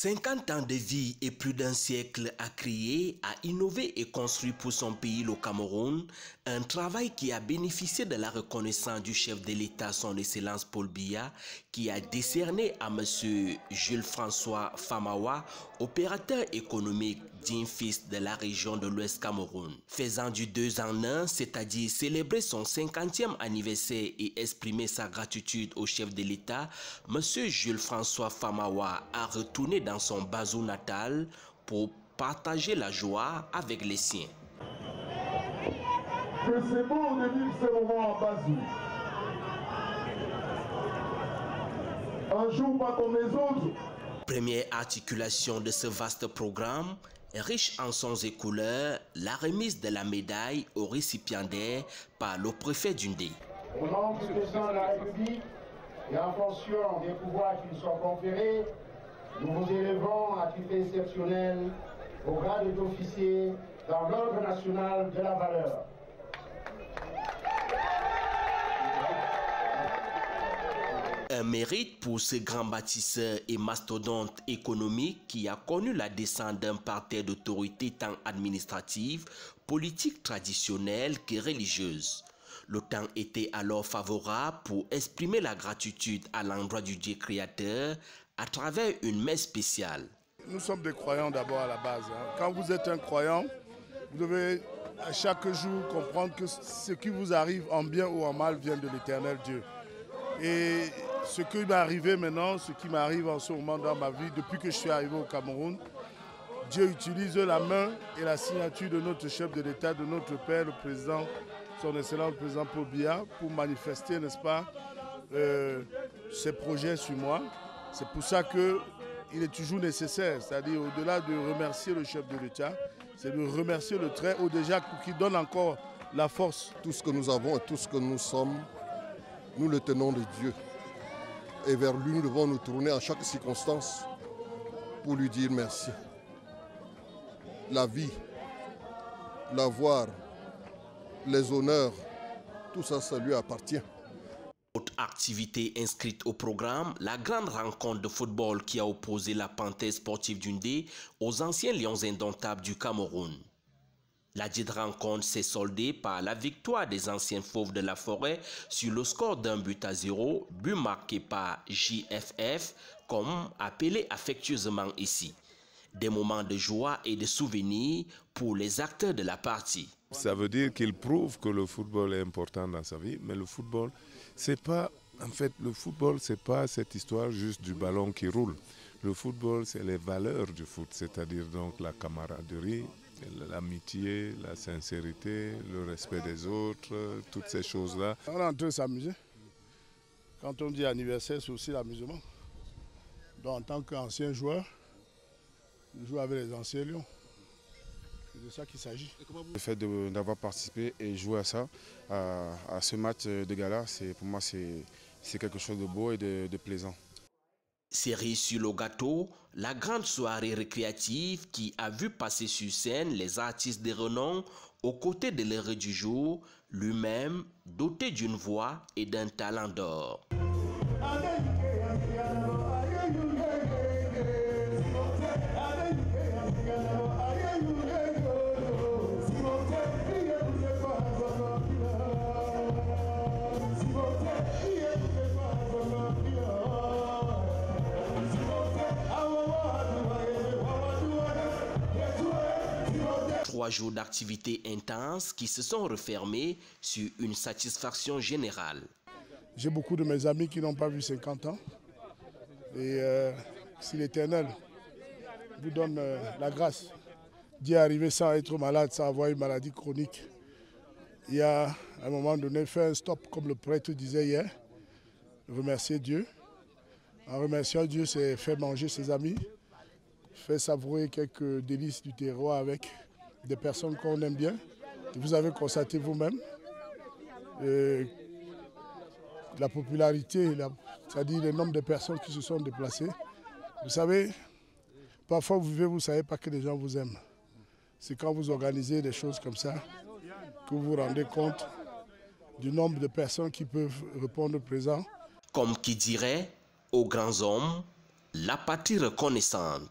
50 ans de vie et plus d'un siècle à créer, à innover et construire pour son pays, le Cameroun, un travail qui a bénéficié de la reconnaissance du chef de l'État, son Excellence Paul Biya, qui a décerné à M. Jules-François Famawa, opérateur économique digne fils de la région de l'Ouest Cameroun. Faisant du 2 en 1, c'est-à-dire célébrer son 50e anniversaire et exprimer sa gratitude au chef de l'État, M. Jules-François Famawa a retourné dans son Bazou natal pour partager la joie avec les siens. Que c'est bon de vivre ce moment en Bazou. Un jour pas comme les autres. Première articulation de ce vaste programme, riche en sons et couleurs, la remise de la médaille au récipiendaire par le préfet d'Undé. Au nom du président de la République et en fonction des pouvoirs qui lui sont conférés, nous vous élevons à titre exceptionnel au grade d'officier dans l'ordre national de la valeur. Un mérite pour ce grand bâtisseur et mastodonte économique qui a connu la descente d'un parterre d'autorité tant administrative, politique traditionnelle que religieuse. Le temps était alors favorable pour exprimer la gratitude à l'endroit du Dieu créateur à travers une messe spéciale. Nous sommes des croyants d'abord à la base. Quand vous êtes un croyant, vous devez à chaque jour comprendre que ce qui vous arrive en bien ou en mal vient de l'Éternel Dieu. Et ce qui m'est arrivé maintenant, ce qui m'arrive en ce moment dans ma vie, depuis que je suis arrivé au Cameroun, Dieu utilise la main et la signature de notre chef de l'État, de notre père, le président, son excellent président Paul Biya, pour manifester, n'est-ce pas, ses projets sur moi. C'est pour ça qu'il est toujours nécessaire, c'est-à-dire au-delà de remercier le chef de l'État, c'est de remercier le Très-Haut déjà qui donne encore la force. Tout ce que nous avons et tout ce que nous sommes, nous le tenons de Dieu. Et vers lui, nous devons nous tourner en chaque circonstance pour lui dire merci. La vie, l'avoir, les honneurs, tout ça, ça lui appartient. Autre activité inscrite au programme, la grande rencontre de football qui a opposé la Panthère sportive d'Undé aux anciens Lions indomptables du Cameroun. La dite rencontre s'est soldée par la victoire des anciens fauves de la forêt sur le score d'1-0, but marqué par JFF, comme appelé affectueusement ici. Des moments de joie et de souvenirs pour les acteurs de la partie. Ça veut dire qu'il prouve que le football est important dans sa vie, mais le football, c'est pas, en fait, le football, c'est pas cette histoire juste du ballon qui roule. Le football, c'est les valeurs du foot, c'est-à-dire donc la camaraderie, l'amitié, la sincérité, le respect des autres, toutes ces choses-là. On est en train de s'amuser. Quand on dit anniversaire, c'est aussi l'amusement. Donc en tant qu'ancien joueur, je joue avec les anciens Lions. C'est de ça qu'il s'agit. Le fait d'avoir participé et joué à ça, à ce match de gala, pour moi c'est quelque chose de beau et de plaisant. Cerise sur le gâteau, la grande soirée récréative qui a vu passer sur scène les artistes de renom aux côtés de l'heureux du jour, lui-même doté d'une voix et d'un talent d'or. Trois jours d'activités intenses qui se sont refermés sur une satisfaction générale. J'ai beaucoup de mes amis qui n'ont pas vu 50 ans. Et si l'Éternel vous donne la grâce d'y arriver sans être malade, sans avoir une maladie chronique, il y a à un moment donné fait un stop, comme le prêtre disait hier, remercier Dieu. En remerciant Dieu, c'est faire manger ses amis, faire savourer quelques délices du terroir avec des personnes qu'on aime bien. Vous avez constaté vous-même la popularité, c'est-à-dire le nombre de personnes qui se sont déplacées. Vous savez, parfois vous vivez, vous ne savez pas que les gens vous aiment. C'est quand vous organisez des choses comme ça que vous vous rendez compte du nombre de personnes qui peuvent répondre présent. Comme qui dirait, aux grands hommes, La partie reconnaissante.